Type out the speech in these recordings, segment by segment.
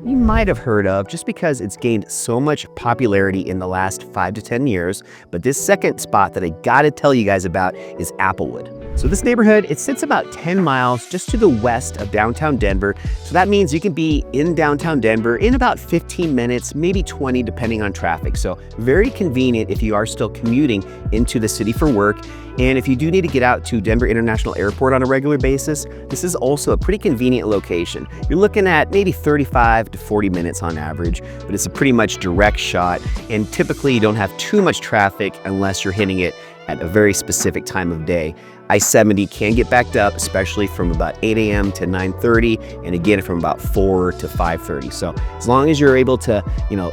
you might have heard of just because it's gained so much popularity in the last 5 to 10 years. But this second spot that I gotta tell you guys about is Applewood. So this neighborhood, it sits about 10 miles just to the west of downtown Denver. So that means you can be in downtown Denver in about 15 minutes, maybe 20 depending on traffic. So very convenient if you are still commuting into the city for work. And if you do need to get out to Denver International Airport on a regular basis, this is also a pretty convenient location. You're looking at maybe 35 to 40 minutes on average, but it's a pretty much direct shot. And typically you don't have too much traffic unless you're hitting it at a very specific time of day. I-70 can get backed up, especially from about 8 a.m. to 9:30, and again from about 4 to 5:30. So as long as you're able to,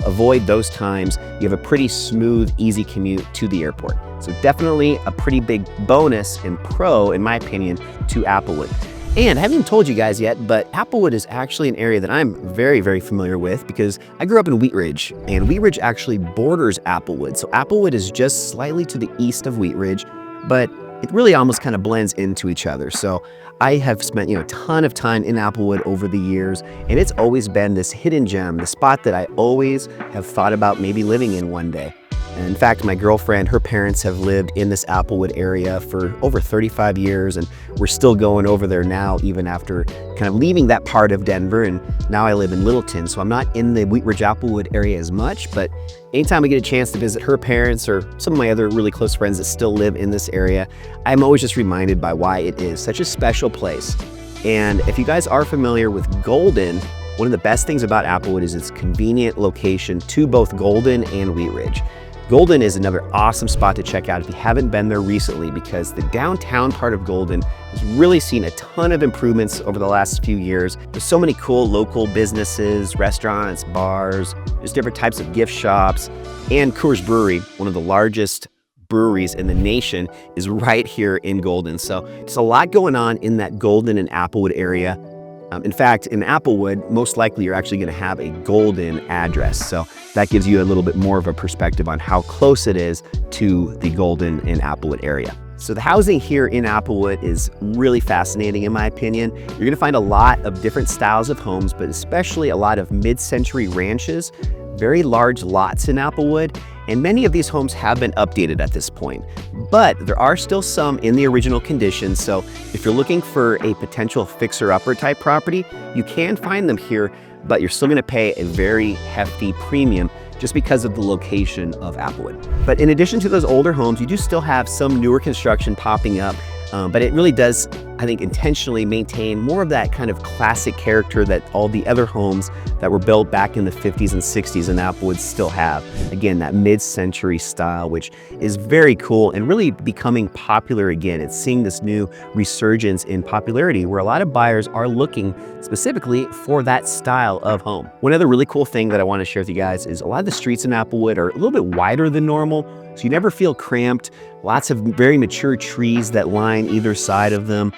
avoid those times, you have a pretty smooth, easy commute to the airport. So definitely a pretty big bonus and pro, in my opinion, to Applewood. And I haven't even told you guys yet, but Applewood is actually an area that I'm very, very familiar with because I grew up in Wheat Ridge, and Wheat Ridge actually borders Applewood. So Applewood is just slightly to the east of Wheat Ridge, but it really almost kind of blends into each other. So I have spent, a ton of time in Applewood over the years, and it's always been this hidden gem, the spot that I always have thought about maybe living in one day. And in fact, my girlfriend, her parents have lived in this Applewood area for over 35 years, and we're still going over there now, even after kind of leaving that part of Denver. And now I live in Littleton, so I'm not in the Wheat Ridge Applewood area as much, but anytime I get a chance to visit her parents or some of my other really close friends that still live in this area, I'm always just reminded by why it is such a special place. And if you guys are familiar with Golden, one of the best things about Applewood is its convenient location to both Golden and Wheat Ridge. Golden is another awesome spot to check out if you haven't been there recently, because the downtown part of Golden has really seen a ton of improvements over the last few years. There's so many cool local businesses, restaurants, bars, there's different types of gift shops, and Coors Brewery, one of the largest breweries in the nation, is right here in Golden. So there's a lot going on in that Golden and Applewood area. In fact, in Applewood, most likely you're actually going to have a Golden address. So that gives you a little bit more of a perspective on how close it is to the Golden and Applewood area. So the housing here in Applewood is really fascinating in my opinion. You're going to find a lot of different styles of homes, but especially a lot of mid-century ranches, very large lots in Applewood, and many of these homes have been updated at this point. But there are still some in the original condition, so if you're looking for a potential fixer-upper type property, you can find them here, but you're still gonna pay a very hefty premium just because of the location of Applewood. But in addition to those older homes, you do still have some newer construction popping up, but it really does, I think, intentionally maintain more of that kind of classic character that all the other homes that were built back in the 50s and 60s in Applewood still have. Again, that mid-century style, which is very cool and really becoming popular again. It's seeing this new resurgence in popularity where a lot of buyers are looking specifically for that style of home. One other really cool thing that I want to share with you guys is a lot of the streets in Applewood are a little bit wider than normal, so you never feel cramped. Lots of very mature trees that line either side of them.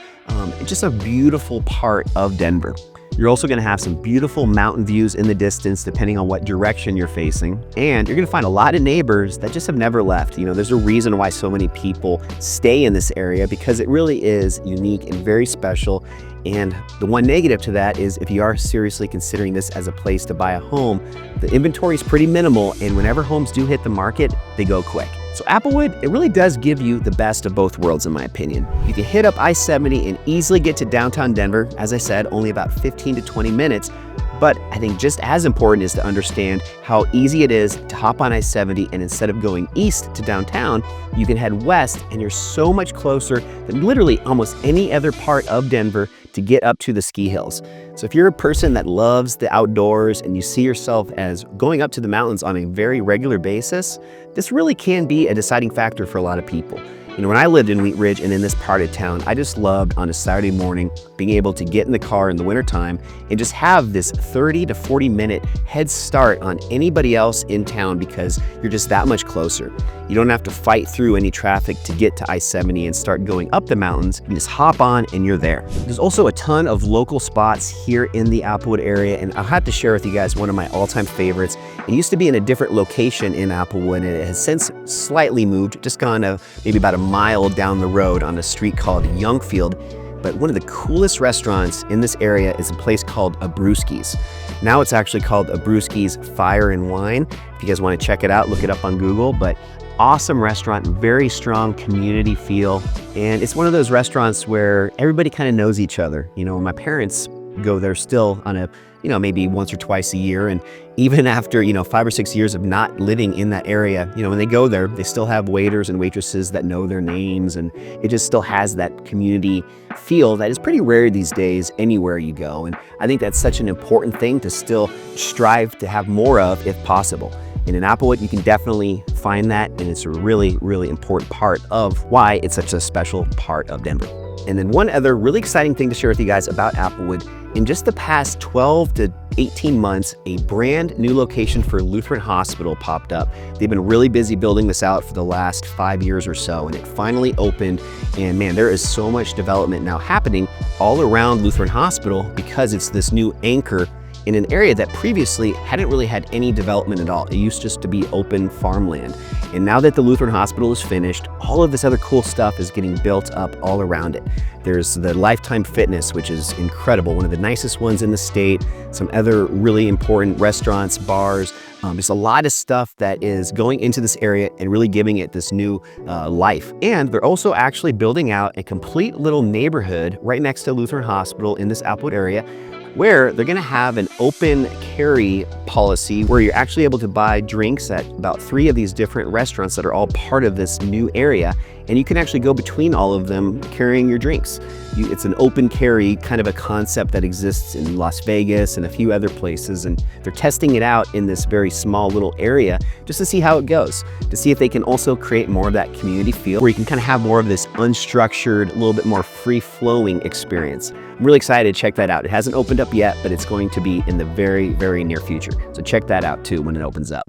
It's just a beautiful part of Denver. You're also going to have some beautiful mountain views in the distance depending on what direction you're facing. And you're going to find a lot of neighbors that just have never left. There's a reason why so many people stay in this area, because it really is unique and very special. And the one negative to that is if you are seriously considering this as a place to buy a home, the inventory is pretty minimal, and whenever homes do hit the market, they go quick. So Applewood, it really does give you the best of both worlds in my opinion. You can hit up I-70 and easily get to downtown Denver. As I said, only about 15 to 20 minutes. But I think just as important is to understand how easy it is to hop on I-70, and instead of going east to downtown, you can head west, and you're so much closer than literally almost any other part of Denver to get up to the ski hills. So if you're a person that loves the outdoors and you see yourself as going up to the mountains on a very regular basis, this really can be a deciding factor for a lot of people. When I lived in Wheat Ridge and in this part of town, I just loved on a Saturday morning being able to get in the car in the wintertime and just have this 30 to 40 minute head start on anybody else in town, because you're just that much closer. You don't have to fight through any traffic to get to I-70 and start going up the mountains. You just hop on and you're there. There's also a ton of local spots here in the Applewood area, and I'll have to share with you guys one of my all-time favorites. It used to be in a different location in Applewood, and it has since slightly moved, just gone maybe about a mile down the road on a street called Youngfield. But one of the coolest restaurants in this area is a place called Abrewski's. Now it's actually called a Brewski's Fire and Wine. If you guys want to check it out, look it up on Google. But awesome restaurant, very strong community feel. And it's one of those restaurants where everybody kind of knows each other. You know, my parents go there still on a, maybe once or twice a year. And even after, 5 or 6 years of not living in that area, when they go there, they still have waiters and waitresses that know their names. And it just still has that community feel that is pretty rare these days anywhere you go. And I think that's such an important thing to still strive to have more of if possible. And in Applewood, you can definitely find that, and it's a really, really important part of why it's such a special part of Denver. And then one other really exciting thing to share with you guys about Applewood, in just the past 12 to 18 months, a brand new location for Lutheran Hospital popped up. They've been really busy building this out for the last 5 years or so, and it finally opened. And man, there is so much development now happening all around Lutheran Hospital because it's this new anchor in an area that previously hadn't really had any development at all. It used just to be open farmland. And now that the Lutheran Hospital is finished, all of this other cool stuff is getting built up all around it. There's the Lifetime Fitness, which is incredible, one of the nicest ones in the state, some other really important restaurants, bars. There's a lot of stuff that is going into this area and really giving it this new life. And they're also actually building out a complete little neighborhood right next to Lutheran Hospital in this Applewood area, where they're gonna have an open carry policy where you're actually able to buy drinks at about 3 of these different restaurants that are all part of this new area. And you can actually go between all of them carrying your drinks. It's an open carry kind of a concept that exists in Las Vegas and a few other places. And they're testing it out in this very small little area just to see how it goes, to see if they can also create more of that community feel where you can kind of have more of this unstructured, a little bit more free-flowing experience. I'm really excited to check that out. It hasn't opened up yet, but it's going to be in the very, very near future. So check that out too when it opens up.